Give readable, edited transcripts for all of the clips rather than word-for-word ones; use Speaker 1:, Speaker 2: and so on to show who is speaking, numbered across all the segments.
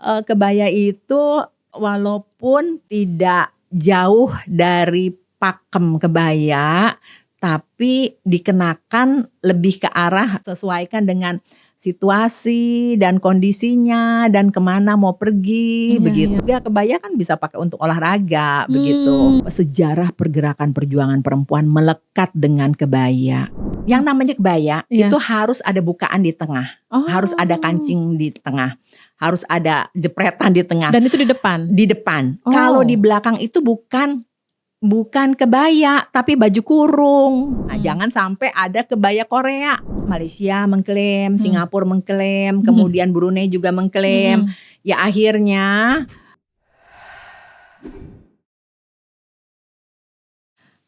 Speaker 1: Kebaya itu walaupun tidak jauh dari pakem kebaya, tapi dikenakan lebih ke arah sesuaikan dengan situasi dan kondisinya dan kemana mau pergi begitu. Ya kebaya kan bisa pakai untuk olahraga begitu. Sejarah pergerakan perjuangan perempuan melekat dengan kebaya. Yang namanya kebaya itu harus ada bukaan di tengah, harus ada kancing di tengah, harus ada jepretan di tengah.
Speaker 2: Dan itu di depan?
Speaker 1: Di depan. Kalau di belakang itu bukan kebaya tapi baju kurung. Nah, jangan sampai ada kebaya Korea. Malaysia mengklaim, Singapura mengklaim, kemudian Brunei juga mengklaim. Ya akhirnya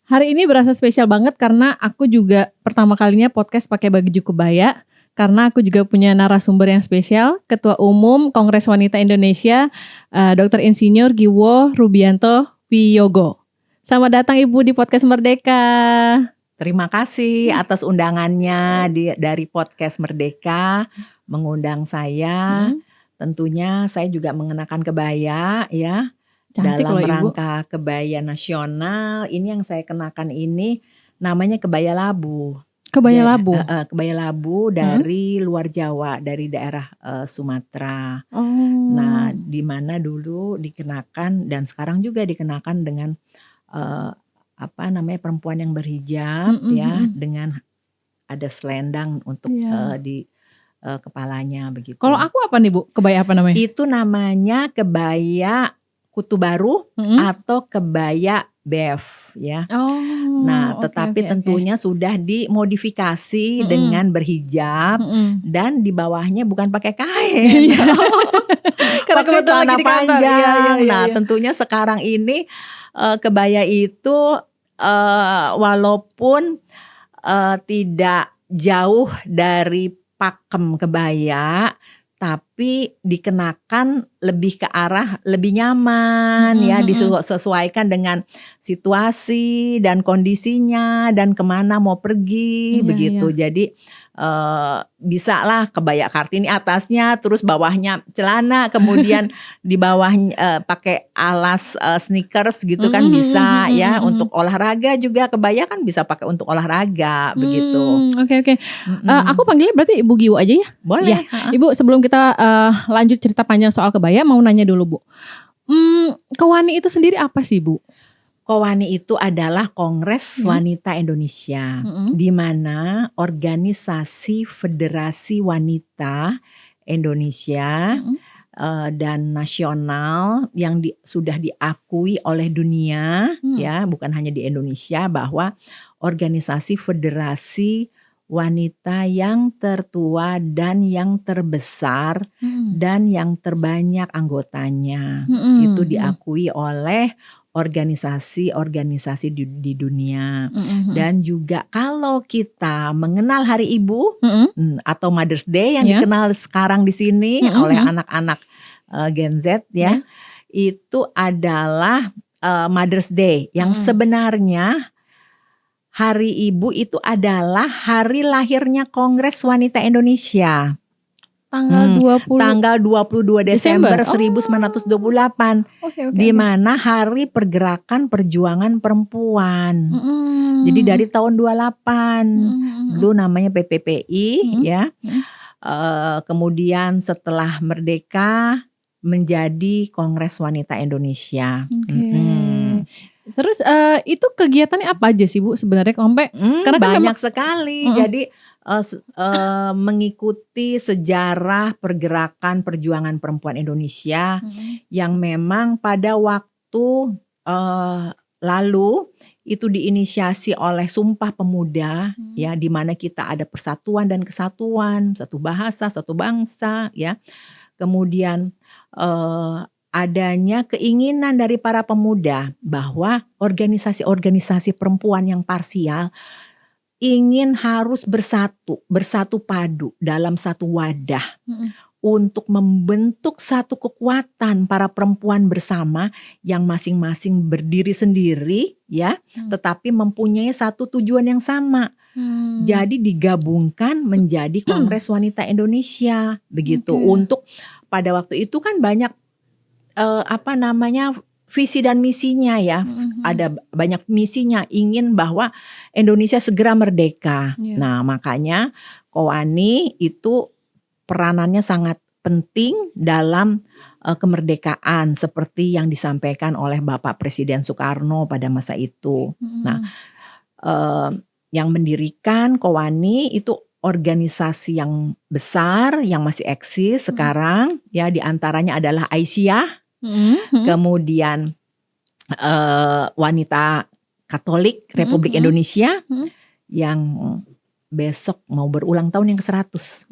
Speaker 2: hari ini berasa spesial banget karena aku juga pertama kalinya podcast pakai baju kebaya. Karena aku juga punya narasumber yang spesial, Ketua Umum Kongres Wanita Indonesia, Dr. Insinyur Giwo Rubianto Wiyogo. Selamat datang Ibu di Podcast Merdeka.
Speaker 1: Terima kasih atas undangannya dari Podcast Merdeka mengundang saya. Tentunya saya juga mengenakan kebaya ya.
Speaker 2: Cantik
Speaker 1: dalam
Speaker 2: loh, Ibu.
Speaker 1: rangka kebaya nasional. Ini yang saya kenakan ini namanya kebaya labu.
Speaker 2: Kebaya labu.
Speaker 1: Kebaya labu dari luar Jawa, dari daerah Sumatera. Nah, di mana dulu dikenakan dan sekarang juga dikenakan dengan perempuan yang berhijab ya, dengan ada selendang untuk di kepalanya begitu.
Speaker 2: Kalau aku apa nih Bu? Kebaya apa namanya?
Speaker 1: Itu namanya kebaya Kutu Baru atau kebaya bev ya. Nah, tetapi tentunya sudah dimodifikasi dengan berhijab dan di bawahnya bukan pakai kain. Pakai celana panjang. Nah, tentunya sekarang ini kebaya itu walaupun tidak jauh dari pakem kebaya, tapi dikenakan lebih ke arah lebih nyaman ya, disesuaikan dengan situasi dan kondisinya dan kemana mau pergi begitu. Jadi bisa lah kebaya Kartini atasnya, terus bawahnya celana, kemudian di bawahnya pakai alas sneakers gitu kan bisa ya, untuk olahraga juga kebaya kan bisa pakai untuk olahraga begitu.
Speaker 2: Oke. Aku panggilnya berarti Ibu Giwo aja ya?
Speaker 1: Boleh.
Speaker 2: Ya. Ibu, sebelum kita lanjut cerita panjang soal kebaya, mau nanya dulu Bu. Kewani itu sendiri apa sih Bu?
Speaker 1: Kowani itu adalah Kongres Wanita Indonesia, di mana organisasi Federasi Wanita Indonesia dan nasional yang sudah diakui oleh dunia ya, bukan hanya di Indonesia, bahwa organisasi Federasi Wanita yang tertua dan yang terbesar dan yang terbanyak anggotanya itu diakui oleh organisasi-organisasi di dunia. Dan juga kalau kita mengenal Hari Ibu atau Mother's Day yang dikenal sekarang di sini oleh anak-anak Gen Z ya, itu adalah Mother's Day yang sebenarnya Hari Ibu itu adalah hari lahirnya Kongres Wanita Indonesia.
Speaker 2: Tanggal
Speaker 1: 22 Desember 1928, di mana hari pergerakan perjuangan perempuan. Jadi dari tahun 28, dulu namanya PPPI ya. Kemudian setelah merdeka menjadi Kongres Wanita Indonesia.
Speaker 2: Terus itu kegiatannya apa aja sih Bu sebenarnya sampai?
Speaker 1: Karena banyak sekali. Jadi mengikuti sejarah pergerakan perjuangan perempuan Indonesia yang memang pada waktu lalu itu diinisiasi oleh Sumpah Pemuda ya, di mana kita ada persatuan dan kesatuan, satu bahasa, satu bangsa ya. Kemudian adanya keinginan dari para pemuda bahwa organisasi-organisasi perempuan yang parsial ingin harus bersatu padu dalam satu wadah untuk membentuk satu kekuatan para perempuan bersama yang masing-masing berdiri sendiri ya, tetapi mempunyai satu tujuan yang sama. Jadi digabungkan menjadi Kongres Wanita Indonesia begitu, untuk pada waktu itu kan banyak visi dan misinya ya. Ada banyak misinya, ingin bahwa Indonesia segera merdeka.
Speaker 2: Iya.
Speaker 1: Nah, makanya Kowani itu peranannya sangat penting dalam kemerdekaan seperti yang disampaikan oleh Bapak Presiden Soekarno pada masa itu. Nah, yang mendirikan Kowani itu organisasi yang besar yang masih eksis sekarang ya, diantaranya adalah Aisyah. Kemudian wanita Katolik Republik Indonesia yang besok mau berulang tahun yang ke-100.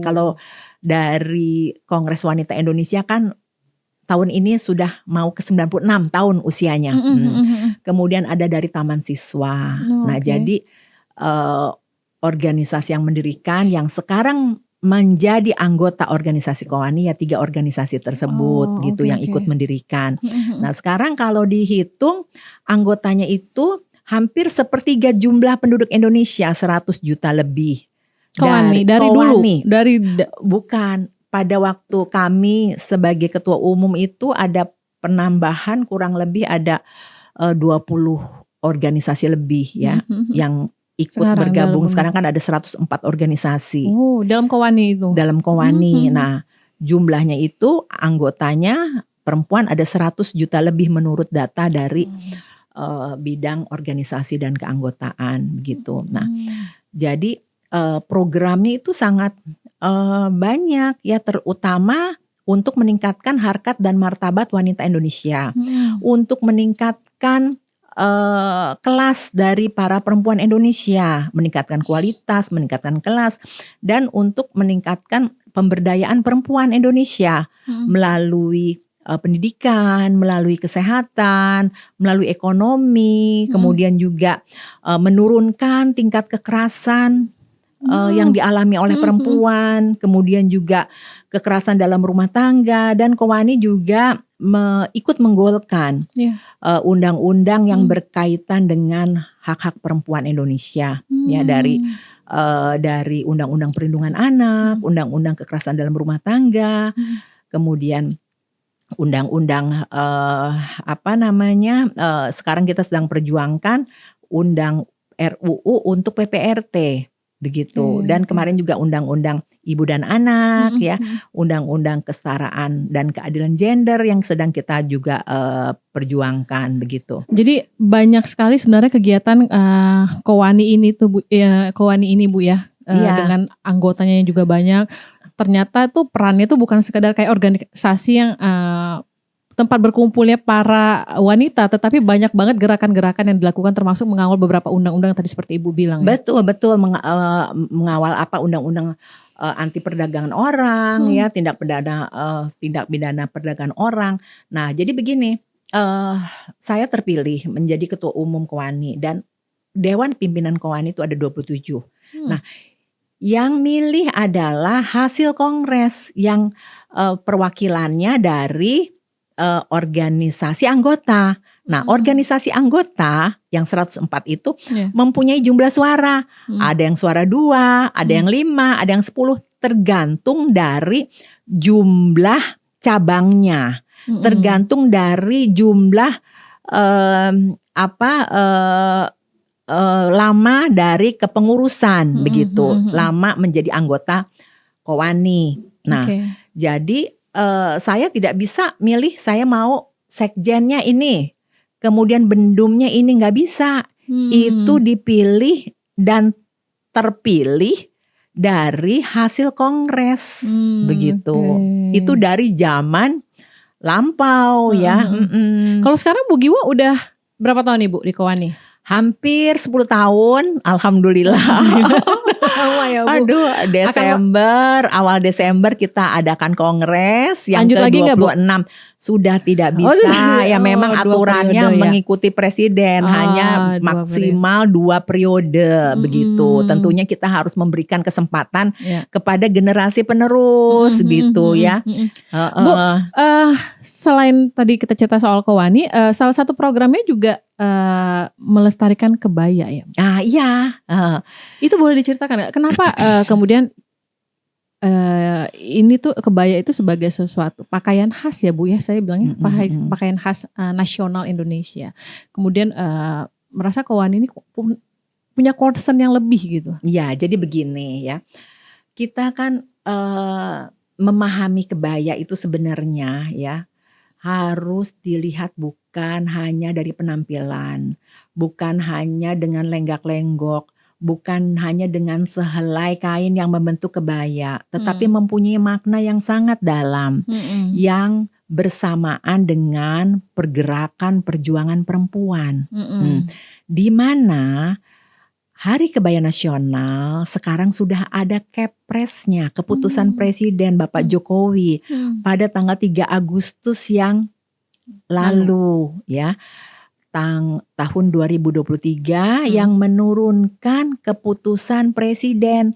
Speaker 1: Kalau dari Kongres Wanita Indonesia kan tahun ini sudah mau ke 96 tahun usianya. Kemudian ada dari Taman Siswa. Nah, jadi organisasi yang mendirikan yang sekarang menjadi anggota organisasi Kowani ya 3 organisasi tersebut gitu yang ikut mendirikan. Nah, sekarang kalau dihitung anggotanya itu hampir sepertiga jumlah penduduk Indonesia, 100 juta lebih.
Speaker 2: Kowani dari
Speaker 1: Kowani.
Speaker 2: dulu
Speaker 1: Bukan, pada waktu kami sebagai ketua umum itu ada penambahan kurang lebih ada 20 organisasi lebih ya yang ikut bergabung. Sekarang kan ada 104 organisasi.
Speaker 2: Dalam Kowani itu.
Speaker 1: Dalam Kowani. Nah, jumlahnya itu anggotanya perempuan ada 100 juta lebih menurut data dari bidang organisasi dan keanggotaan begitu. Nah, jadi programnya itu sangat banyak ya, terutama untuk meningkatkan harkat dan martabat wanita Indonesia, untuk meningkatkan kelas dari para perempuan Indonesia, meningkatkan kualitas, meningkatkan kelas, dan untuk meningkatkan pemberdayaan perempuan Indonesia melalui pendidikan, melalui kesehatan, melalui ekonomi, kemudian juga menurunkan tingkat kekerasan yang dialami oleh perempuan, kemudian juga kekerasan dalam rumah tangga, dan Kowani juga ikut menggolkan undang-undang yang berkaitan dengan hak-hak perempuan Indonesia ya, dari undang-undang perlindungan anak, undang-undang kekerasan dalam rumah tangga, kemudian undang-undang sekarang kita sedang perjuangkan undang RUU untuk PPRT begitu, dan kemarin juga undang-undang ibu dan anak ya, undang-undang kesetaraan dan keadilan gender yang sedang kita juga perjuangkan begitu.
Speaker 2: Jadi banyak sekali sebenarnya kegiatan Kowani ini tuh Bu, Kowani ini Bu ya, dengan anggotanya yang juga banyak. Ternyata tuh perannya tuh bukan sekedar kayak organisasi yang tempat berkumpulnya para wanita, tetapi banyak banget gerakan-gerakan yang dilakukan, termasuk mengawal beberapa undang-undang tadi seperti Ibu bilang.
Speaker 1: Betul mengawal undang-undang anti perdagangan orang ya, tindak pidana perdagangan orang. Nah, jadi begini, saya terpilih menjadi ketua umum Kowani dan Dewan Pimpinan Kowani itu ada 27. Nah, yang milih adalah hasil kongres yang perwakilannya dari organisasi anggota. Nah, organisasi anggota yang 104 itu mempunyai jumlah suara. Ada yang suara 2, ada yang 5, ada yang 10, tergantung dari jumlah cabangnya, tergantung dari jumlah lama dari kepengurusan begitu, lama menjadi anggota Kowani. Nah, jadi saya tidak bisa milih saya mau sekjennya ini, kemudian bendumnya ini, nggak bisa. Itu dipilih dan terpilih dari hasil kongres begitu. Itu dari zaman lampau ya.
Speaker 2: Kalau sekarang Bu Giwa udah berapa tahun Ibu di Kowani?
Speaker 1: Hampir 10 tahun, alhamdulillah. Aduh, awal Desember kita adakan kongres yang ke-26. Sudah tidak bisa, memang aturannya mengikuti presiden, hanya maksimal 2 periode begitu. Tentunya kita harus memberikan kesempatan kepada generasi penerus gitu ya.
Speaker 2: Bu, selain tadi kita cerita soal Kowani, salah satu programnya juga melestarikan kebaya ya.
Speaker 1: Iya.
Speaker 2: Itu boleh diceritakan gak? Kenapa kemudian ini tuh kebaya itu sebagai sesuatu pakaian khas ya Bu ya, saya bilangnya pakaian khas nasional Indonesia. Kemudian merasa keuangan ini punya concern yang lebih gitu.
Speaker 1: Ya, jadi begini ya, kita kan memahami kebaya itu sebenarnya ya harus dilihat bukan hanya dari penampilan, bukan hanya dengan lenggak-lenggok, bukan hanya dengan sehelai kain yang membentuk kebaya, tetapi mempunyai makna yang sangat dalam, yang bersamaan dengan pergerakan perjuangan perempuan. Di mana Hari Kebaya Nasional sekarang sudah ada Kepresnya, keputusan Presiden Bapak Jokowi pada tanggal 3 Agustus yang lalu ya. Tahun 2023 yang menurunkan keputusan Presiden.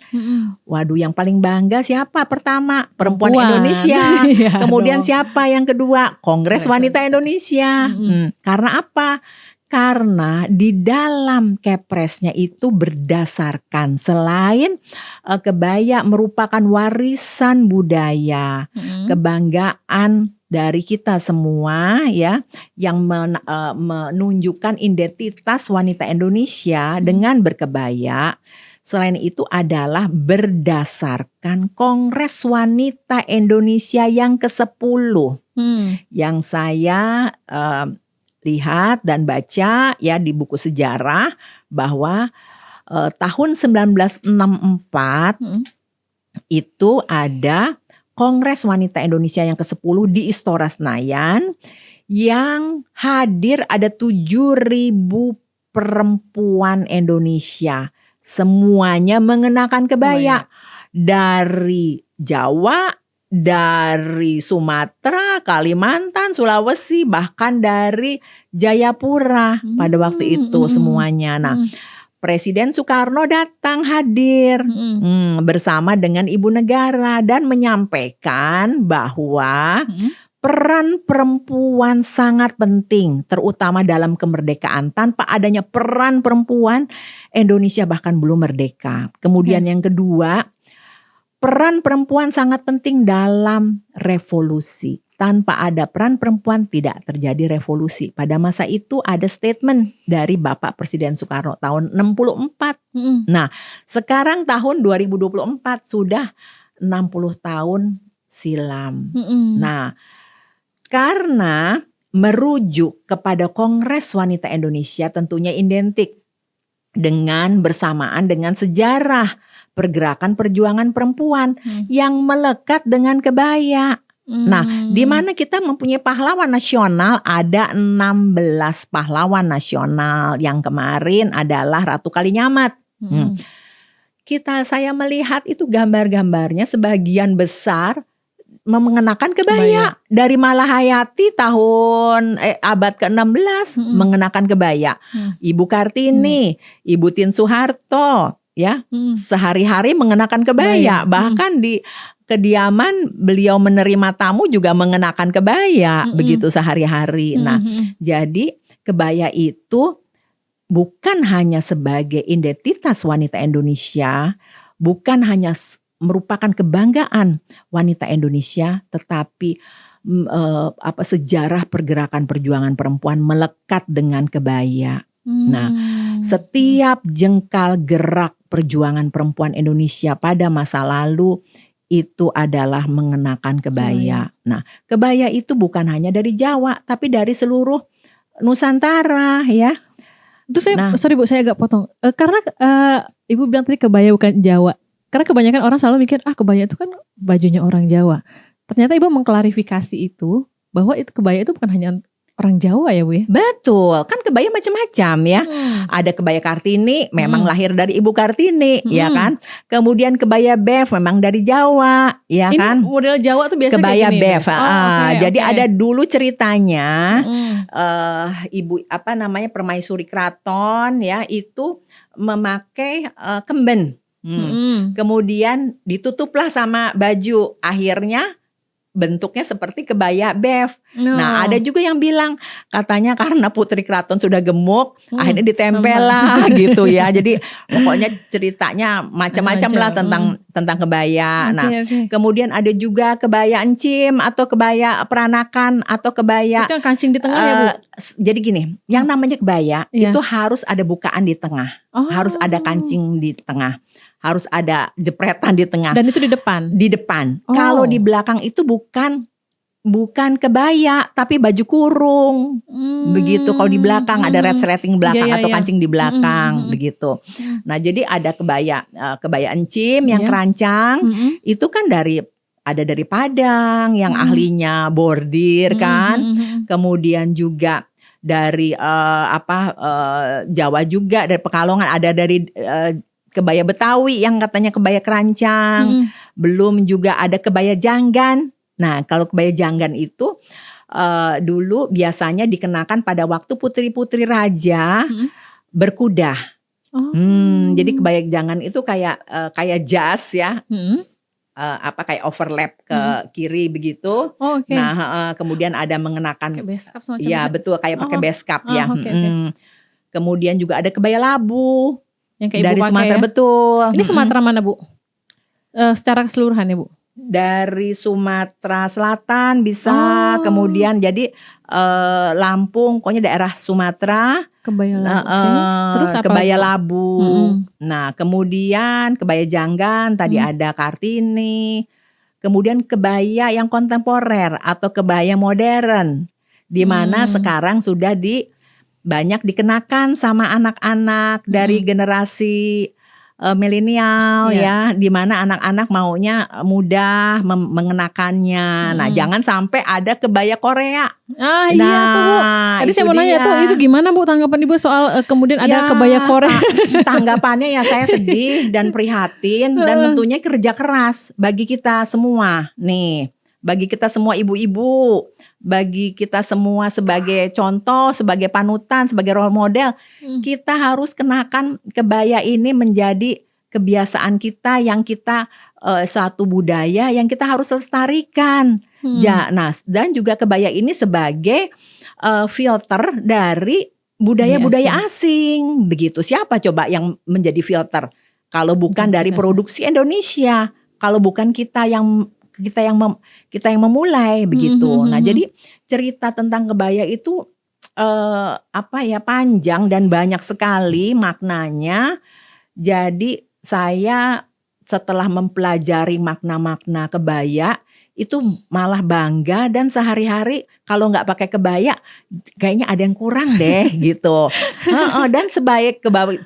Speaker 1: Waduh, yang paling bangga siapa? Pertama, perempuan Indonesia. Kemudian siapa yang kedua? Kongres Wanita Indonesia. Karena apa? Karena di dalam Kepresnya itu berdasarkan selain kebaya merupakan warisan budaya, kebanggaan dari kita semua ya, yang menunjukkan identitas wanita Indonesia dengan berkebaya. Selain itu adalah berdasarkan Kongres Wanita Indonesia yang ke-10 yang saya lihat dan baca ya di buku sejarah bahwa tahun 1964 itu ada Kongres Wanita Indonesia yang ke-10 di Istora Senayan yang hadir ada 7.000 perempuan Indonesia, semuanya mengenakan kebaya dari Jawa, dari Sumatera, Kalimantan, Sulawesi, bahkan dari Jayapura pada waktu itu semuanya. Nah, Presiden Soekarno datang hadir bersama dengan Ibu Negara dan menyampaikan bahwa peran perempuan sangat penting, terutama dalam kemerdekaan. Tanpa adanya peran perempuan, Indonesia bahkan belum merdeka. Kemudian yang kedua, peran perempuan sangat penting dalam revolusi. Tanpa ada peran perempuan tidak terjadi revolusi. Pada masa itu ada statement dari Bapak Presiden Soekarno tahun 64. Nah, sekarang tahun 2024 sudah 60 tahun silam. Nah, karena merujuk kepada Kongres Wanita Indonesia tentunya identik dengan bersamaan dengan sejarah pergerakan perjuangan perempuan yang melekat dengan kebaya. Nah, di mana kita mempunyai pahlawan nasional, ada 16 pahlawan nasional. Yang kemarin adalah Ratu Kalinyamat. Saya melihat itu gambar-gambarnya sebagian besar mengenakan kebaya. Dari Malahayati tahun abad ke-16 mengenakan kebaya. Ibu Kartini, Ibu Tien Soeharto ya, sehari-hari mengenakan kebaya. Bahkan di kediaman beliau menerima tamu juga mengenakan kebaya begitu sehari-hari. Nah, jadi kebaya itu bukan hanya sebagai identitas wanita Indonesia, bukan hanya merupakan kebanggaan wanita Indonesia, tetapi sejarah pergerakan perjuangan perempuan melekat dengan kebaya. Nah, setiap jengkal gerak perjuangan perempuan Indonesia pada masa lalu itu adalah mengenakan kebaya. Nah, kebaya itu bukan hanya dari Jawa, tapi dari seluruh Nusantara ya.
Speaker 2: Terus sorry Bu, saya agak potong. Karena Ibu bilang tadi kebaya bukan Jawa. Karena kebanyakan orang selalu mikir, kebaya itu kan bajunya orang Jawa. Ternyata Ibu mengklarifikasi itu, bahwa itu kebaya itu bukan hanya orang Jawa ya Bu ya?
Speaker 1: Betul, kan kebaya macam-macam ya. Ada kebaya Kartini, memang lahir dari Ibu Kartini, ya kan. Kemudian kebaya bev memang dari Jawa, ya kan.
Speaker 2: Ini model Jawa tuh biasanya
Speaker 1: kebaya
Speaker 2: kayak gini,
Speaker 1: bev. Jadi ada dulu ceritanya, Ibu Permaisuri Kraton ya itu memakai kemben. Kemudian ditutuplah sama baju, akhirnya bentuknya seperti kebaya bev.
Speaker 2: No.
Speaker 1: Nah, ada juga yang bilang katanya karena Putri Keraton sudah gemuk, akhirnya ditempel lah gitu ya. Jadi pokoknya ceritanya macam-macam lah tentang kebaya. Nah, kemudian ada juga kebaya encim atau kebaya peranakan atau kebaya.
Speaker 2: Itu yang kancing di tengah ya, Bu?
Speaker 1: Jadi gini, yang namanya kebaya itu harus ada bukaan di tengah, harus ada kancing di tengah. Harus ada jepretan di tengah.
Speaker 2: Dan itu di depan?
Speaker 1: Di depan. Kalau di belakang itu bukan kebaya, tapi baju kurung. Begitu. Kalau di belakang ada resleting belakang atau kancing di belakang. Begitu. Nah, jadi ada kebaya encim yang kerancang. Itu kan ada dari Padang yang ahlinya bordir kan. Kemudian juga dari Jawa juga, dari Pekalongan, ada dari kebaya Betawi yang katanya kebaya kerancang. Belum juga ada kebaya janggan. Nah, kalau kebaya janggan itu dulu biasanya dikenakan pada waktu putri-putri raja berkuda. Jadi kebaya janggan itu kayak jas ya. Kayak overlap ke kiri begitu. Nah, kemudian ada mengenakan
Speaker 2: beskap semacam
Speaker 1: ya, betul, kayak pakai beskap ya.
Speaker 2: Okay.
Speaker 1: Kemudian juga ada kebaya labu.
Speaker 2: Yang kayak
Speaker 1: dari
Speaker 2: Ibu
Speaker 1: Sumatera
Speaker 2: ya?
Speaker 1: Betul.
Speaker 2: Ini Sumatera mana, Bu? Secara keseluruhan ya, Bu?
Speaker 1: Dari Sumatera Selatan bisa, kemudian jadi Lampung, pokoknya daerah Sumatera.
Speaker 2: Kebaya labu. Terus apa
Speaker 1: kebaya
Speaker 2: lagi?
Speaker 1: labu. Nah, kemudian kebaya janggan tadi ada Kartini. Kemudian kebaya yang kontemporer atau kebaya modern, di mana sekarang sudah banyak dikenakan sama anak-anak dari generasi milenial ya, di mana anak-anak maunya mudah mengenakannya. Nah, jangan sampai ada kebaya Korea.
Speaker 2: Iya tuh, Bu. Tadi saya mau nanya tuh, itu gimana, Bu, tanggapan Ibu soal kemudian ada kebaya Korea?
Speaker 1: Tanggapannya ya saya sedih dan prihatin dan tentunya kerja keras bagi kita semua nih. Bagi kita semua ibu-ibu, bagi kita semua sebagai contoh, sebagai panutan, sebagai role model, kita harus kenakan kebaya ini menjadi kebiasaan kita yang kita suatu budaya yang kita harus lestarikan. Nah, dan juga kebaya ini sebagai filter dari budaya-budaya asing. Begitu. Siapa coba yang menjadi filter? Kalau bukan dari produksi Indonesia, kalau bukan kita yang memulai begitu. Nah, jadi cerita tentang kebaya itu panjang dan banyak sekali maknanya. Jadi saya setelah mempelajari makna-makna kebaya itu malah bangga, dan sehari-hari kalau nggak pakai kebaya kayaknya ada yang kurang deh gitu. Dan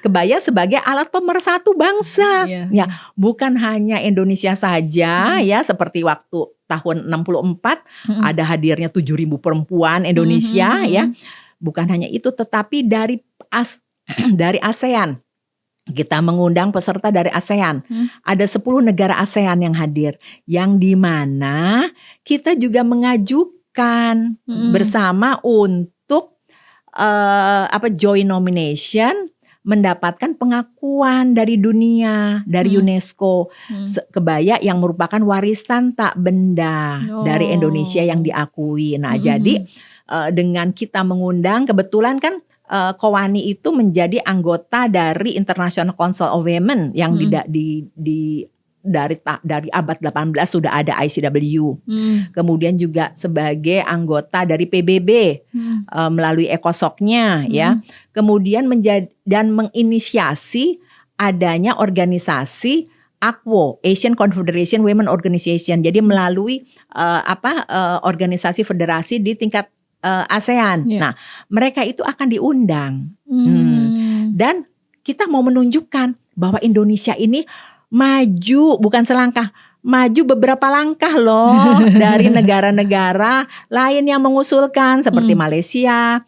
Speaker 1: kebaya sebagai alat pemersatu bangsa. Ya, bukan hanya Indonesia saja ya, seperti waktu tahun 64 ada hadirnya 7.000 perempuan Indonesia ya. Bukan hanya itu, tetapi dari ASEAN. Kita mengundang peserta dari ASEAN. Ada 10 negara ASEAN yang hadir, yang dimana kita juga mengajukan bersama untuk joint nomination, mendapatkan pengakuan dari dunia, dari UNESCO, kebaya yang merupakan warisan tak benda dari Indonesia yang diakui. Nah, jadi dengan kita mengundang, kebetulan kan Kowani itu menjadi anggota dari International Council of Women yang dari abad 18 sudah ada ICW. Kemudian juga sebagai anggota dari PBB melalui ECOSOC-nya ya. Kemudian dan menginisiasi adanya organisasi ACWO, Asian Confederation Women Organization. Jadi melalui organisasi federasi di tingkat ASEAN. Nah, mereka itu akan diundang. Dan kita mau menunjukkan bahwa Indonesia ini maju, bukan selangkah, maju beberapa langkah loh dari negara-negara lain yang mengusulkan, seperti Malaysia,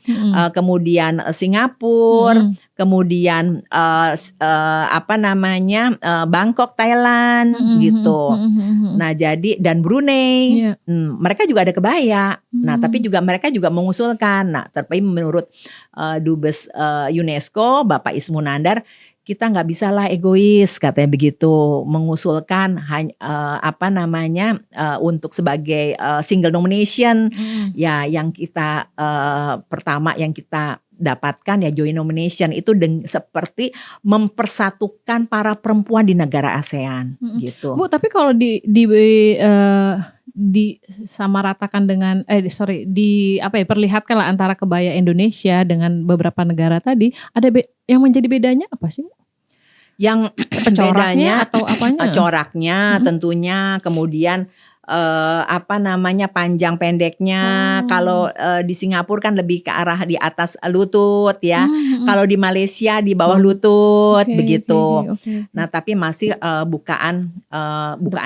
Speaker 1: kemudian Singapura, kemudian Bangkok, Thailand gitu. Nah, jadi dan Brunei, mereka juga ada kebaya. Nah, tapi juga mereka juga mengusulkan. Nah, tapi menurut Dubes UNESCO Bapak Ismunandar, kita nggak bisa lah egois katanya begitu, mengusulkan untuk sebagai single nomination ya, yang kita pertama yang kita dapatkan ya joint nomination itu seperti mempersatukan para perempuan di negara ASEAN gitu.
Speaker 2: Bu, tapi kalau disamaratakan dengan diperlihatkan lah antara kebaya Indonesia dengan beberapa negara tadi, ada yang menjadi bedanya apa sih, Bu?
Speaker 1: Yang
Speaker 2: Coraknya atau apanya?
Speaker 1: Coraknya tentunya, kemudian panjang pendeknya. Kalau di Singapura kan lebih ke arah di atas lutut ya. Kalau di Malaysia di bawah lutut begitu. Nah, tapi masih bukaan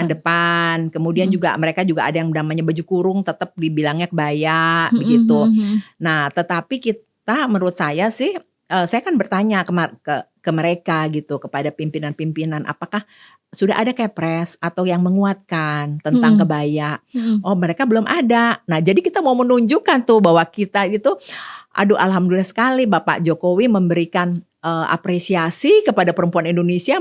Speaker 1: depan. Kemudian juga mereka juga ada yang namanya baju kurung, tetap dibilangnya kebaya begitu. Nah, tetapi kita menurut saya sih, saya kan bertanya ke mereka gitu, kepada pimpinan-pimpinan, apakah sudah ada kepres atau yang menguatkan tentang kebaya? Oh, mereka belum ada. Nah, jadi kita mau menunjukkan tuh bahwa kita itu, alhamdulillah sekali Bapak Jokowi memberikan apresiasi kepada perempuan Indonesia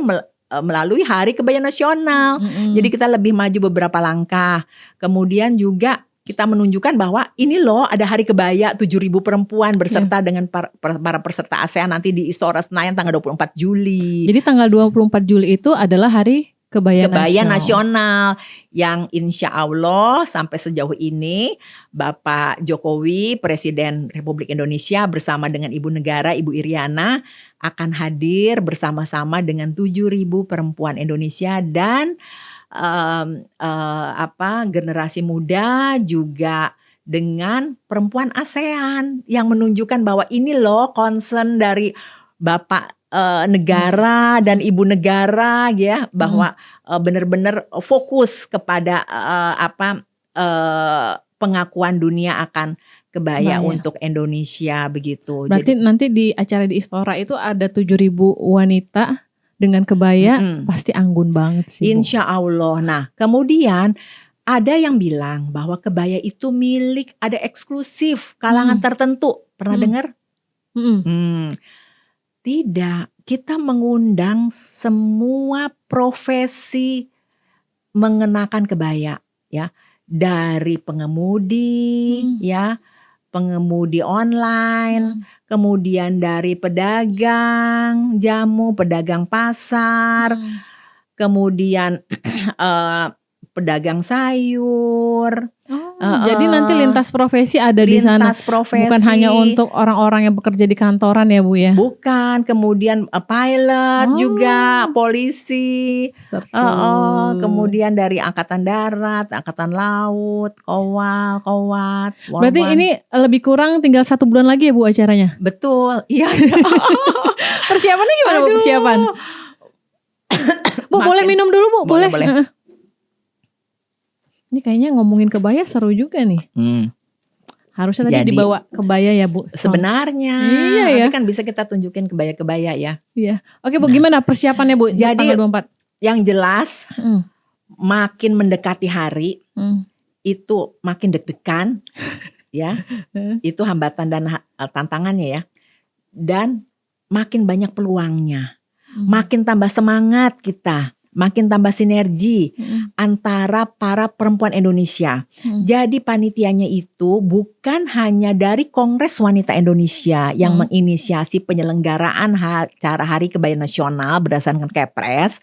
Speaker 1: melalui Hari Kebaya Nasional. Jadi kita lebih maju beberapa langkah. Kemudian juga kita menunjukkan bahwa ini loh ada Hari Kebaya, 7.000 perempuan berserta dengan para peserta ASEAN nanti di Istora Senayan tanggal 24 Juli.
Speaker 2: Jadi tanggal 24 Juli itu adalah Hari Kebaya
Speaker 1: Nasional yang insya Allah sampai sejauh ini Bapak Jokowi, Presiden Republik Indonesia bersama dengan Ibu Negara, Ibu Iriana akan hadir bersama-sama dengan 7.000 perempuan Indonesia dan generasi muda juga dengan perempuan ASEAN yang menunjukkan bahwa ini loh concern dari Bapak negara dan Ibu negara ya, bahwa benar-benar fokus kepada pengakuan dunia akan kebaya untuk Indonesia begitu.
Speaker 2: Berarti nanti di acara di Istora itu ada 7.000 wanita dengan kebaya, pasti anggun banget sih, Bu.
Speaker 1: Insya Allah. Nah, kemudian ada yang bilang bahwa kebaya itu milik, ada eksklusif kalangan tertentu. Pernah dengar? Tidak, kita mengundang semua profesi mengenakan kebaya ya, dari pengemudi ya, pengemudi online, kemudian dari pedagang jamu, pedagang pasar, kemudian pedagang sayur.
Speaker 2: Jadi nanti lintas profesi ada di sana.
Speaker 1: Lintas profesi.
Speaker 2: Bukan hanya untuk orang-orang yang bekerja di kantoran ya, Bu ya?
Speaker 1: Bukan, kemudian pilot juga, polisi, kemudian dari Angkatan Darat, Angkatan Laut, Kowat.
Speaker 2: Berarti ini lebih kurang tinggal 1 bulan lagi ya, Bu, acaranya?
Speaker 1: Betul, iya.
Speaker 2: Persiapannya gimana, Bu? Persiapan? Bu, boleh minum dulu, Bu? Boleh. Ini kayaknya ngomongin kebaya seru juga nih. Harusnya tadi dibawa kebaya ya, Bu.
Speaker 1: Sebenarnya.
Speaker 2: Iya ya.
Speaker 1: Nanti kan bisa kita tunjukin kebaya-kebaya ya.
Speaker 2: Iya. Oke, Bu, gimana persiapannya, Bu?
Speaker 1: Jadi
Speaker 2: tanggal 24.
Speaker 1: Yang jelas makin mendekati hari itu makin deg-degan ya. Itu hambatan dan tantangannya ya. Dan makin banyak peluangnya. Makin tambah semangat kita. Makin tambah sinergi antara para perempuan Indonesia. Jadi panitianya itu bukan hanya dari Kongres Wanita Indonesia yang menginisiasi penyelenggaraan acara Hari Kebaya Nasional berdasarkan Kepres,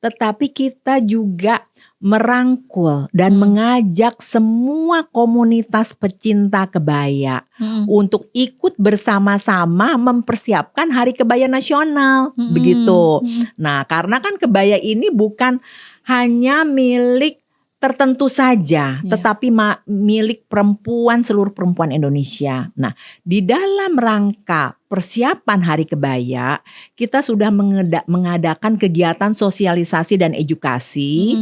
Speaker 1: tetapi kita juga merangkul dan mengajak semua komunitas pecinta kebaya untuk ikut bersama-sama mempersiapkan Hari Kebaya Nasional, begitu. Nah, karena kan kebaya ini bukan hanya milik tertentu saja, tetapi milik perempuan, seluruh perempuan Indonesia. Nah, di dalam rangka persiapan Hari Kebaya, kita sudah mengadakan kegiatan sosialisasi dan edukasi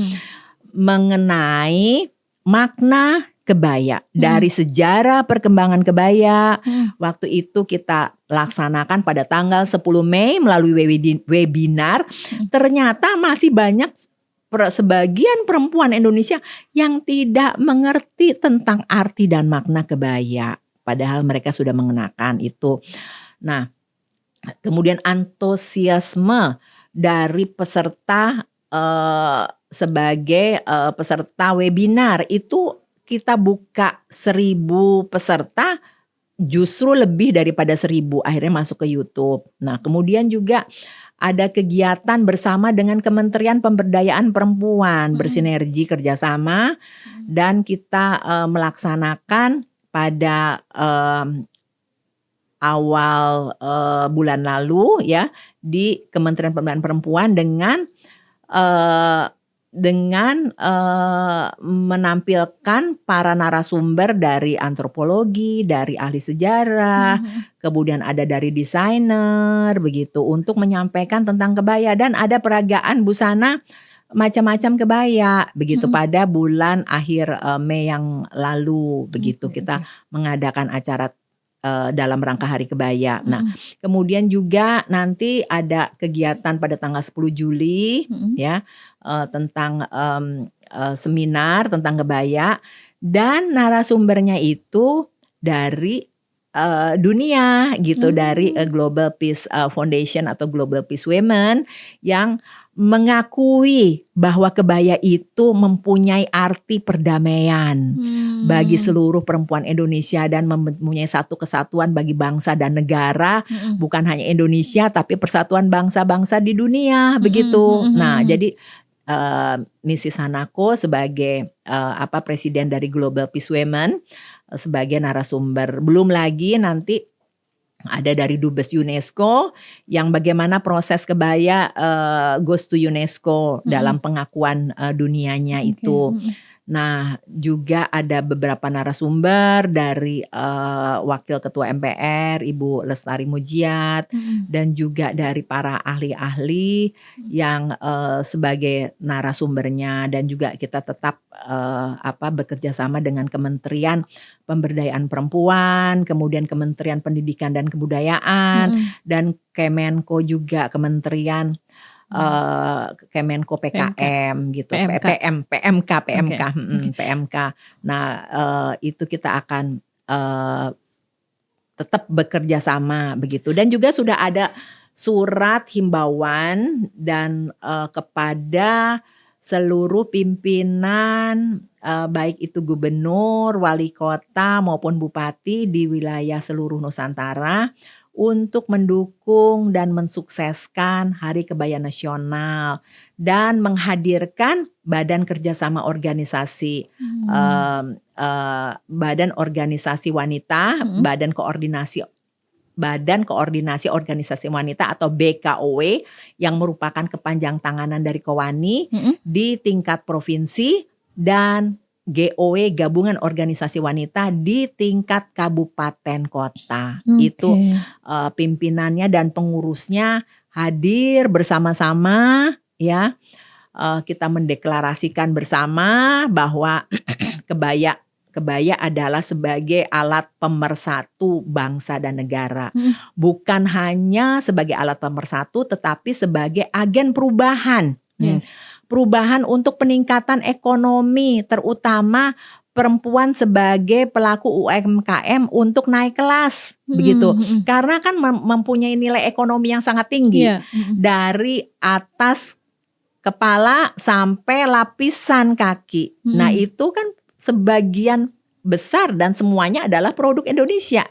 Speaker 1: mengenai makna kebaya, dari sejarah perkembangan kebaya. Waktu itu kita laksanakan pada tanggal 10 Mei melalui webinar. Ternyata masih banyak sebagian perempuan Indonesia yang tidak mengerti tentang arti dan makna kebaya, padahal mereka sudah mengenakan itu. Nah, kemudian antusiasme dari peserta sebagai peserta webinar itu kita buka 1.000 peserta, justru lebih daripada 1.000 akhirnya masuk ke YouTube. Nah, kemudian juga ada kegiatan bersama dengan Kementerian Pemberdayaan Perempuan, bersinergi kerjasama, dan kita melaksanakan pada awal bulan lalu ya di Kementerian Pemberdayaan Perempuan dengan menampilkan para narasumber dari antropologi, dari ahli sejarah, kemudian ada dari desainer begitu untuk menyampaikan tentang kebaya, dan ada peragaan busana macam-macam kebaya begitu pada bulan akhir Mei yang lalu begitu kita mengadakan acara dalam rangka Hari Kebaya. Nah, kemudian juga nanti ada kegiatan pada tanggal 10 Juli ya tentang seminar tentang kebaya, dan narasumbernya itu dari dunia gitu, dari Global Peace Foundation atau Global Peace Women yang mengakui bahwa kebaya itu mempunyai arti perdamaian bagi seluruh perempuan Indonesia dan mempunyai satu kesatuan bagi bangsa dan negara, bukan hanya Indonesia tapi persatuan bangsa-bangsa di dunia begitu. Nah, jadi Mrs. Hanako sebagai presiden dari Global Peace Women sebagai narasumber. Belum lagi nanti ada dari Dubes UNESCO yang bagaimana proses kebaya goes to UNESCO dalam pengakuan dunianya itu. Nah, juga ada beberapa narasumber dari Wakil Ketua MPR Ibu Lestari Mujiat, dan juga dari para ahli-ahli yang sebagai narasumbernya, dan juga kita tetap bekerja sama dengan Kementerian Pemberdayaan Perempuan, kemudian Kementerian Pendidikan dan Kebudayaan, dan Kemenko juga, Kementerian Kemenko PKM gitu, PMK. Nah, itu kita akan tetap bekerja sama begitu, dan juga sudah ada surat himbauan dan kepada seluruh pimpinan baik itu gubernur, wali kota maupun bupati di wilayah seluruh Nusantara untuk mendukung dan mensukseskan Hari Kebaya Nasional dan menghadirkan Badan Kerjasama Organisasi Badan Organisasi Wanita, Badan Koordinasi Organisasi Wanita atau BKOW yang merupakan kepanjang tanganan dari Kowani di tingkat provinsi, dan GOW Gabungan Organisasi Wanita di tingkat kabupaten kota. Itu pimpinannya dan pengurusnya hadir bersama-sama ya. Kita mendeklarasikan bersama bahwa kebaya adalah sebagai alat pemersatu bangsa dan negara. Bukan hanya sebagai alat pemersatu tetapi sebagai agen perubahan. Perubahan untuk peningkatan ekonomi, terutama perempuan sebagai pelaku UMKM untuk naik kelas begitu. Karena kan mempunyai nilai ekonomi yang sangat tinggi dari atas kepala sampai lapisan kaki. Nah, itu kan sebagian besar dan semuanya adalah produk Indonesia.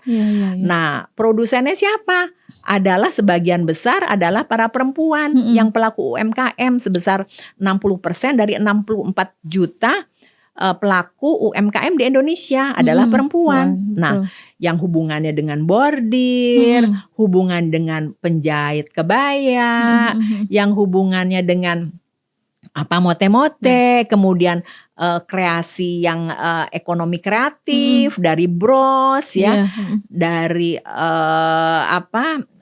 Speaker 1: Nah, produsennya siapa? Adalah sebagian besar adalah para perempuan yang pelaku UMKM, sebesar 60% dari 64 juta pelaku UMKM di Indonesia adalah perempuan. Nah, yang hubungannya dengan bordir, hubungan dengan penjahit kebaya, yang hubungannya dengan mote-mote, kemudian kreasi yang ekonomi kreatif dari bros ya, dari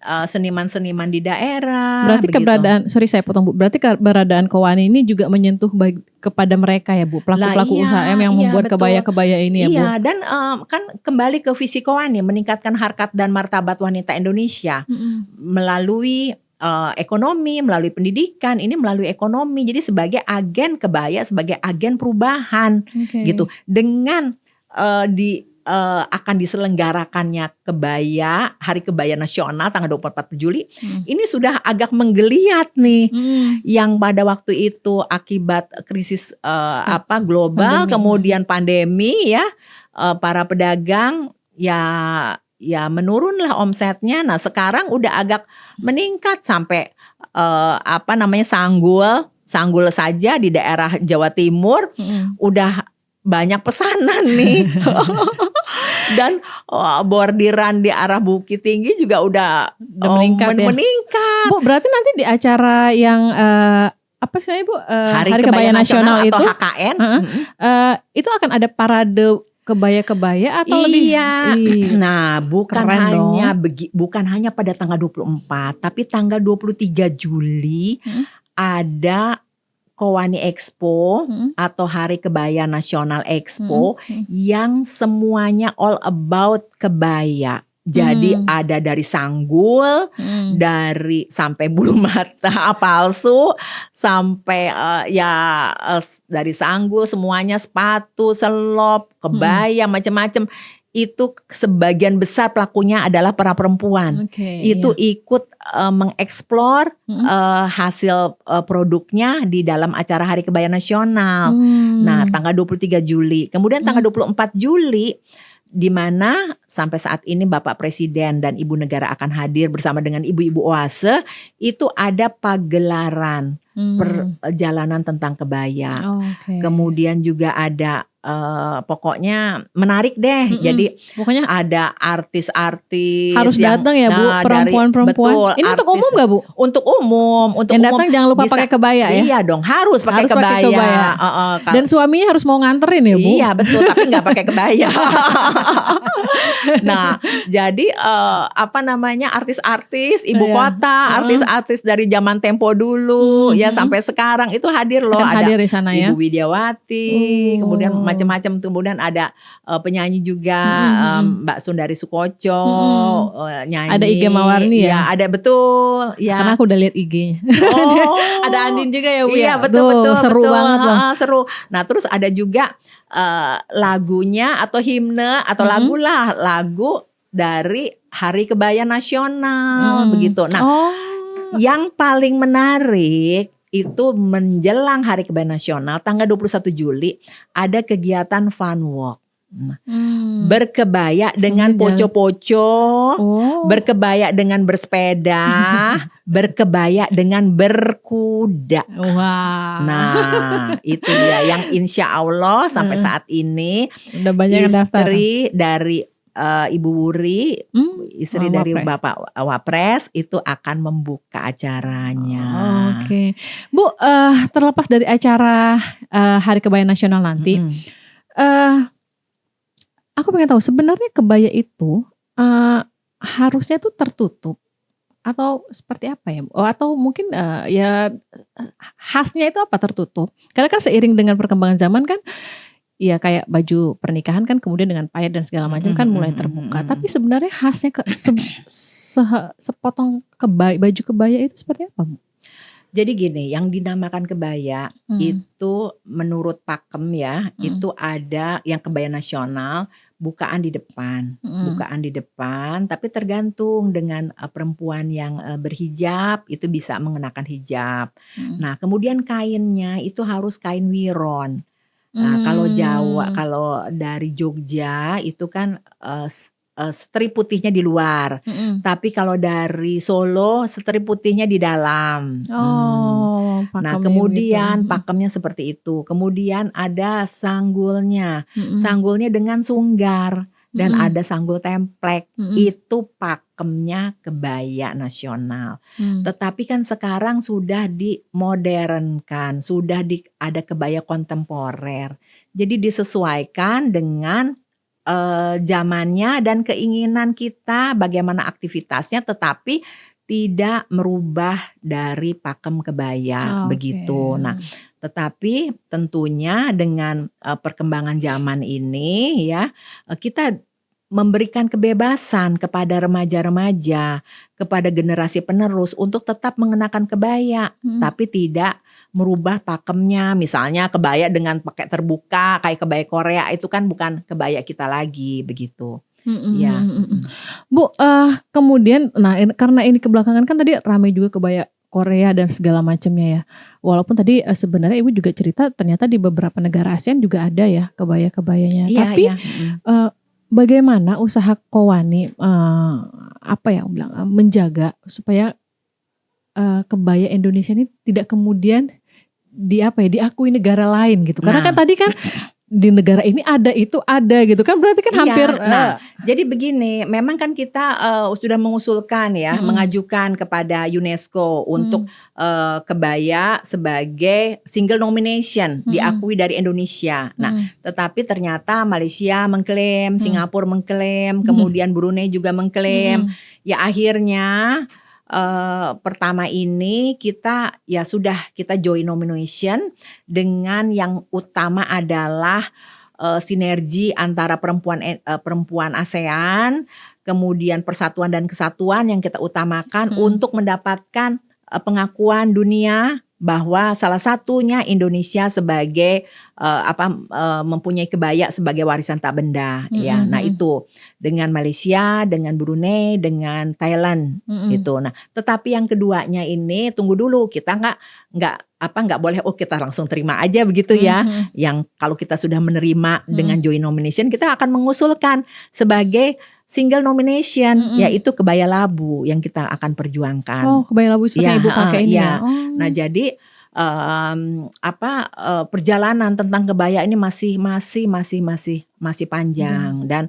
Speaker 1: seniman-seniman di daerah.
Speaker 2: Berarti begitu. Keberadaan Kowani ini juga menyentuh kepada mereka ya Bu, pelaku-pelaku UMKM yang membuat kebaya-kebaya ini ya Bu.
Speaker 1: Iya, dan kan kembali ke visi Kowani, meningkatkan harkat dan martabat wanita Indonesia melalui ekonomi, melalui pendidikan, ini melalui ekonomi. Jadi sebagai agen kebaya, sebagai agen perubahan gitu. Dengan akan diselenggarakannya Hari Kebaya Nasional tanggal 24 Juli, ini sudah agak menggeliat nih. Yang pada waktu itu akibat krisis global,
Speaker 2: Pandemi.
Speaker 1: kemudian pandemi ya, para pedagang ya menurunlah omsetnya. Nah sekarang udah agak meningkat sampai sanggul saja di daerah Jawa Timur udah banyak pesanan nih. Dan bordiran di arah Bukit Tinggi juga udah
Speaker 2: meningkat ya.
Speaker 1: meningkat.
Speaker 2: Bu, berarti nanti di acara yang apa sih Bu, Hari Kebaya Nasional itu,
Speaker 1: atau HKN,
Speaker 2: itu akan ada parade kebaya-kebaya atau lebih?
Speaker 1: Nah, bukan hanya pada tanggal 24, tapi tanggal 23 Juli ada Kowani Expo atau Hari Kebaya Nasional Expo yang semuanya all about kebaya. Jadi ada dari sanggul, dari sampai bulu mata palsu, sampai dari sanggul semuanya, sepatu, selop, kebaya, macam-macam. Itu sebagian besar pelakunya adalah para perempuan. Itu ikut mengeksplor hasil produknya di dalam acara Hari Kebaya Nasional. Nah, tanggal 23 Juli. Kemudian tanggal 24 Juli di mana sampai saat ini Bapak Presiden dan Ibu Negara akan hadir bersama dengan ibu-ibu oase, itu ada pagelaran perjalanan tentang kebaya. Kemudian juga ada pokoknya menarik deh. Jadi
Speaker 2: pokoknya
Speaker 1: ada artis-artis
Speaker 2: harus datang ya Bu, perempuan-perempuan. Ini untuk umum gak Bu?
Speaker 1: Untuk umum.
Speaker 2: Yang datang jangan lupa pakai kebaya ya.
Speaker 1: Iya dong, harus pakai kebaya.
Speaker 2: Dan suaminya harus mau nganterin ya Bu.
Speaker 1: Iya betul, tapi nggak pakai kebaya. Nah, jadi artis-artis ibu kota, artis-artis dari zaman tempo dulu ya sampai sekarang itu hadir loh.
Speaker 2: Akan
Speaker 1: ada
Speaker 2: hadir di sana ya.
Speaker 1: Ibu Widiawati, kemudian macam-macam, kemudian ada penyanyi juga Mbak Sundari Sukoco, nyanyi.
Speaker 2: Ada Ige Mawarni ya?
Speaker 1: Ya, ada betul. Ya.
Speaker 2: Karena aku udah lihat IG-nya. Ada Andin juga ya Bu.
Speaker 1: Iya,
Speaker 2: ya?
Speaker 1: betul.
Speaker 2: Seru banget loh.
Speaker 1: Seru. Nah, terus ada juga lagunya atau himne atau lagu dari Hari Kebaya Nasional begitu. Nah, yang paling menarik itu menjelang Hari Kebaya Nasional tanggal 21 Juli ada kegiatan fun walk. Berkebaya dengan poco-poco, berkebaya dengan bersepeda, berkebaya dengan berkuda. Nah, itu dia yang insya Allah sampai saat ini
Speaker 2: udah banyak
Speaker 1: istri dari Ibu Wuri, istri dari Bapak Wapres itu akan membuka acaranya.
Speaker 2: Bu, terlepas dari acara Hari Kebaya Nasional nanti, aku pengen tahu sebenarnya kebaya itu harusnya tuh tertutup atau seperti apa ya? Atau mungkin ya khasnya itu apa tertutup? Karena kan seiring dengan perkembangan zaman kan, ya kayak baju pernikahan kan kemudian dengan payet dan segala macam kan mulai terbuka. Tapi sebenarnya khasnya sepotong baju kebaya itu seperti apa, Bu?
Speaker 1: Jadi gini, yang dinamakan kebaya itu menurut Pakem ya, itu ada yang kebaya nasional bukaan di depan, tapi tergantung dengan perempuan yang berhijab itu bisa mengenakan hijab. Nah, kemudian kainnya itu harus kain wiron. Nah, kalau Jawa, kalau dari Jogja itu kan setrip putihnya di luar, tapi kalau dari Solo setrip putihnya di dalam. Nah, kemudian pakemnya seperti itu. Kemudian ada sanggulnya, sanggulnya dengan sunggar dan ada sanggul templek. Itu pakemnya kebaya nasional. Tetapi kan sekarang sudah dimodernkan, sudah ada kebaya kontemporer. Jadi disesuaikan dengan zamannya dan keinginan kita bagaimana aktivitasnya, tetapi tidak merubah dari pakem kebaya begitu. Nah, tetapi tentunya dengan perkembangan zaman ini ya, kita memberikan kebebasan kepada remaja-remaja, kepada generasi penerus untuk tetap mengenakan kebaya, tapi tidak merubah pakemnya, misalnya kebaya dengan pakai terbuka kayak kebaya Korea itu kan bukan kebaya kita lagi begitu. Ya.
Speaker 2: Bu, kemudian karena ini kebelakangan kan tadi ramai juga kebaya Korea dan segala macamnya ya. Walaupun tadi sebenarnya Ibu juga cerita ternyata di beberapa negara ASEAN juga ada ya kebaya-kebayanya.
Speaker 1: Iya,
Speaker 2: Tapi
Speaker 1: iya.
Speaker 2: bagaimana usaha Kowani menjaga supaya kebaya Indonesia ini tidak kemudian diakui negara lain gitu. Karena kan tadi kan di negara ini ada gitu kan, berarti kan hampir.
Speaker 1: Jadi begini, memang kan kita sudah mengusulkan ya, mengajukan kepada UNESCO untuk kebaya sebagai single nomination diakui dari Indonesia. Nah, tetapi ternyata Malaysia mengklaim, Singapura mengklaim, kemudian Brunei juga mengklaim. Ya akhirnya pertama ini kita join nomination dengan yang utama adalah sinergi antara perempuan ASEAN, kemudian persatuan dan kesatuan yang kita utamakan untuk mendapatkan pengakuan dunia bahwa salah satunya Indonesia sebagai mempunyai kebaya sebagai warisan tak benda ya. Nah, itu dengan Malaysia, dengan Brunei, dengan Thailand gitu. Nah, tetapi yang keduanya ini tunggu dulu, kita nggak boleh kita langsung terima aja begitu ya. Yang kalau kita sudah menerima dengan joint nomination, kita akan mengusulkan sebagai single nomination, yaitu kebaya labu yang kita akan perjuangkan.
Speaker 2: Oh, kebaya labu seperti Ibu pakai ini ya.
Speaker 1: Nah, jadi perjalanan tentang kebaya ini masih panjang dan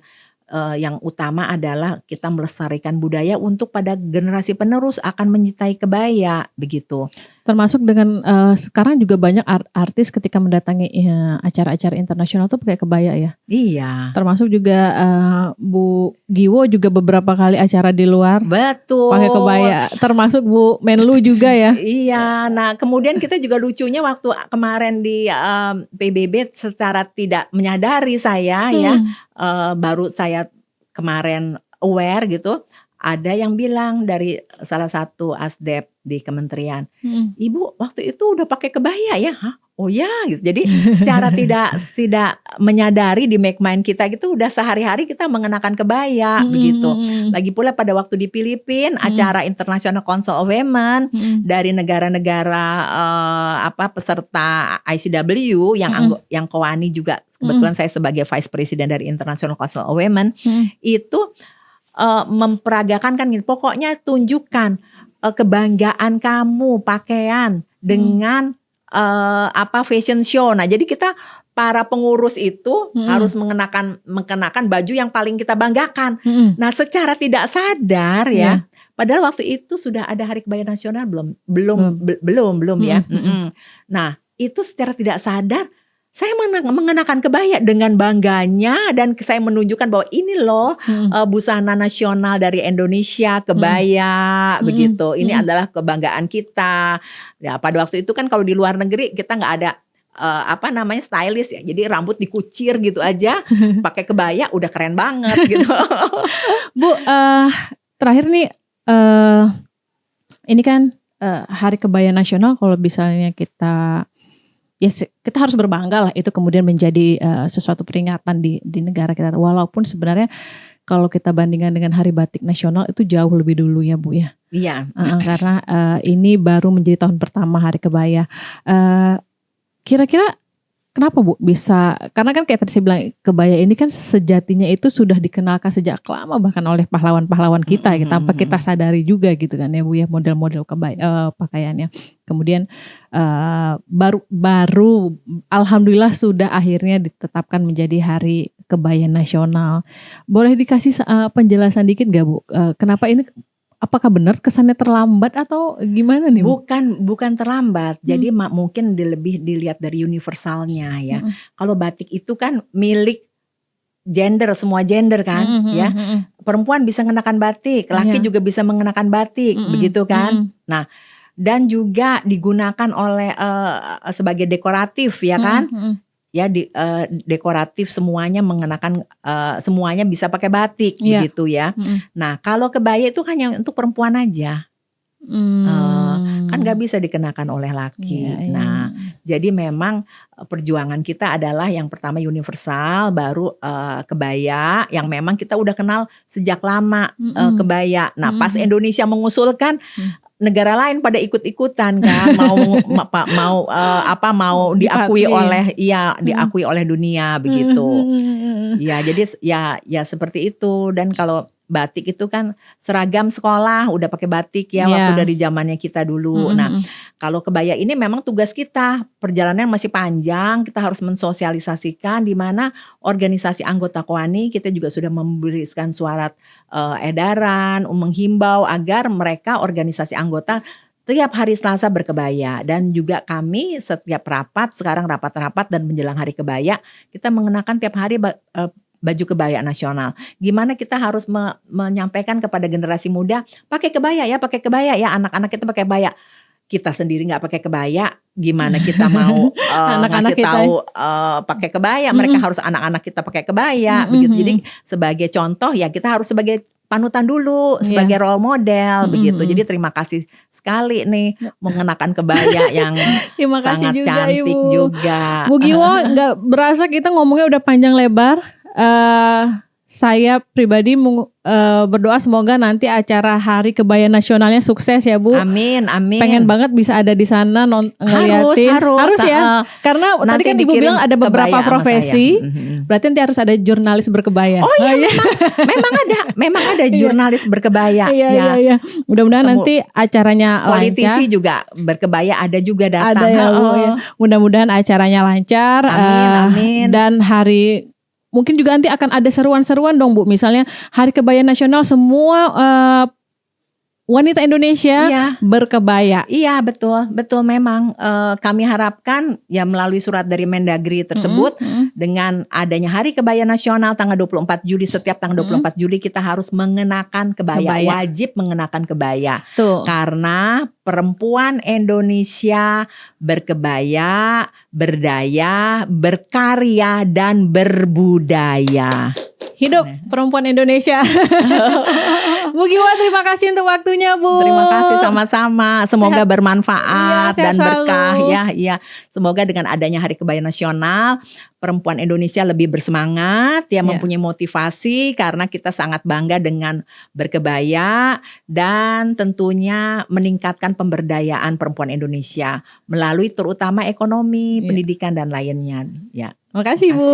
Speaker 1: yang utama adalah kita melestarikan budaya untuk pada generasi penerus akan mencintai kebaya begitu.
Speaker 2: Termasuk dengan sekarang juga banyak artis ketika mendatangi acara-acara internasional tuh pakai kebaya ya.
Speaker 1: Iya.
Speaker 2: Termasuk juga Bu Giwo juga beberapa kali acara di luar.
Speaker 1: Betul.
Speaker 2: Pakai kebaya. Termasuk Bu Menlu juga ya.
Speaker 1: Iya. Nah, kemudian kita juga lucunya waktu kemarin di PBB secara tidak menyadari saya baru saya kemarin aware gitu. Ada yang bilang dari salah satu asdep di kementerian, Ibu waktu itu udah pakai kebaya ya? Hah? Oh ya, gitu. Jadi secara tidak menyadari di make mind kita gitu udah sehari-hari kita mengenakan kebaya begitu. Lagi pula pada waktu di Filipina acara International Council of Women dari negara-negara peserta ICW yang Kowani juga kebetulan saya sebagai Vice President dari International Council of Women itu memperagakan kan gitu. Pokoknya tunjukkan kebanggaan kamu pakaian dengan fashion show. Nah, jadi kita para pengurus itu harus mengenakan baju yang paling kita banggakan. Nah, secara tidak sadar ya. Padahal waktu itu sudah ada Hari Kebaya Nasional belum ya. Nah, itu secara tidak sadar saya mengenakan kebaya dengan bangganya dan saya menunjukkan bahwa ini loh busana nasional dari Indonesia, kebaya begitu. Ini adalah kebanggaan kita. Ya, pada waktu itu kan kalau di luar negeri kita nggak ada stylist ya. Jadi rambut dikucir gitu aja, pakai kebaya udah keren banget gitu.
Speaker 2: Bu, terakhir nih ini kan Hari Kebaya Nasional, kalau misalnya kita harus berbangga lah itu kemudian menjadi sesuatu peringatan di negara kita. Walaupun sebenarnya kalau kita bandingkan dengan Hari Batik Nasional itu jauh lebih dulu ya Bu ya.
Speaker 1: Iya.
Speaker 2: Karena ini baru menjadi tahun pertama Hari Kebaya. Kira-kira kenapa Bu bisa? Karena kan kayak tadi saya bilang kebaya ini kan sejatinya itu sudah dikenalkan sejak lama bahkan oleh pahlawan-pahlawan kita gitu, tanpa kita sadari juga gitu kan ya Bu ya, model-model kebaya pakaiannya. Kemudian baru alhamdulillah sudah akhirnya ditetapkan menjadi Hari Kebaya Nasional. Boleh dikasih penjelasan dikit gak Bu? Kenapa ini? Apakah benar kesannya terlambat atau gimana nih Bu?
Speaker 1: Bukan terlambat. Jadi mungkin lebih dilihat dari universalnya ya. Kalau batik itu kan milik semua gender kan ya. Perempuan bisa mengenakan batik, laki juga bisa mengenakan batik, begitu kan. Nah, dan juga digunakan oleh sebagai dekoratif ya kan. Ya dekoratif semuanya mengenakan semuanya bisa pakai batik begitu ya. Nah, kalau kebaya itu hanya untuk perempuan aja. Kan nggak bisa dikenakan oleh laki.
Speaker 2: Iya, iya.
Speaker 1: Nah, jadi memang perjuangan kita adalah yang pertama universal, baru kebaya yang memang kita udah kenal sejak lama kebaya. Nah, pas Indonesia mengusulkan, negara lain pada ikut-ikutan kan, mau diakui oleh diakui oleh dunia begitu. Ya, jadi ya seperti itu. Dan kalau batik itu kan seragam sekolah udah pakai batik ya waktu dari zamannya kita dulu. Nah, kalau kebaya ini memang tugas kita, perjalanan masih panjang, kita harus mensosialisasikan di mana organisasi anggota KOANI kita juga sudah memberikan surat edaran menghimbau agar mereka organisasi anggota tiap hari Selasa berkebaya. Dan juga kami setiap rapat, sekarang rapat-rapat dan menjelang hari kebaya, kita mengenakan tiap hari baju kebaya nasional. Gimana kita harus menyampaikan kepada generasi muda, pakai kebaya ya, anak-anak kita pakai kebaya. Kita sendiri nggak pakai kebaya, gimana kita mau ngasih tahu pakai kebaya? Mereka harus anak-anak kita pakai kebaya, begitu. Jadi sebagai contoh ya kita harus sebagai panutan dulu, sebagai role model, begitu. Jadi terima kasih sekali nih mengenakan kebaya yang sangat juga, cantik Ibu. Juga.
Speaker 2: Bu Giwo, nggak berasa kita ngomongnya udah panjang lebar. Saya pribadi berdoa semoga nanti acara Hari Kebaya Nasionalnya sukses ya Bu.
Speaker 1: Amin, amin.
Speaker 2: Pengen banget bisa ada di sana ngeliatin. Harus ya. Karena tadi kan Ibu bilang ada beberapa profesi. Berarti nanti harus ada jurnalis berkebaya.
Speaker 1: Oh iya, memang ada jurnalis berkebaya.
Speaker 2: Iya. Mudah-mudahan nanti acaranya
Speaker 1: politisi
Speaker 2: lancar.
Speaker 1: juga berkebaya ada juga datang.
Speaker 2: Ada ya Bu. Ya. Mudah-mudahan acaranya lancar.
Speaker 1: Amin.
Speaker 2: Dan hari mungkin juga nanti akan ada seruan-seruan dong Bu. Misalnya Hari Kebaya Nasional semua wanita Indonesia berkebaya.
Speaker 1: Iya betul memang kami harapkan ya melalui surat dari Mendagri tersebut dengan adanya Hari Kebaya Nasional tanggal 24 Juli, setiap tanggal 24 Juli kita harus mengenakan kebaya. Wajib mengenakan kebaya.
Speaker 2: Tuh.
Speaker 1: Karena perempuan Indonesia berkebaya, berdaya, berkarya dan berbudaya.
Speaker 2: Hidup perempuan Indonesia. Bu Giwo, terima kasih untuk waktunya Bu.
Speaker 1: Terima kasih sama-sama. Semoga bermanfaat dan berkah ya. Semoga dengan adanya Hari Kebaya Nasional, perempuan Indonesia lebih bersemangat mempunyai motivasi karena kita sangat bangga dengan berkebaya dan tentunya meningkatkan pemberdayaan perempuan Indonesia melalui terutama ekonomi, pendidikan dan lainnya. Ya.
Speaker 2: Terima kasih Bu.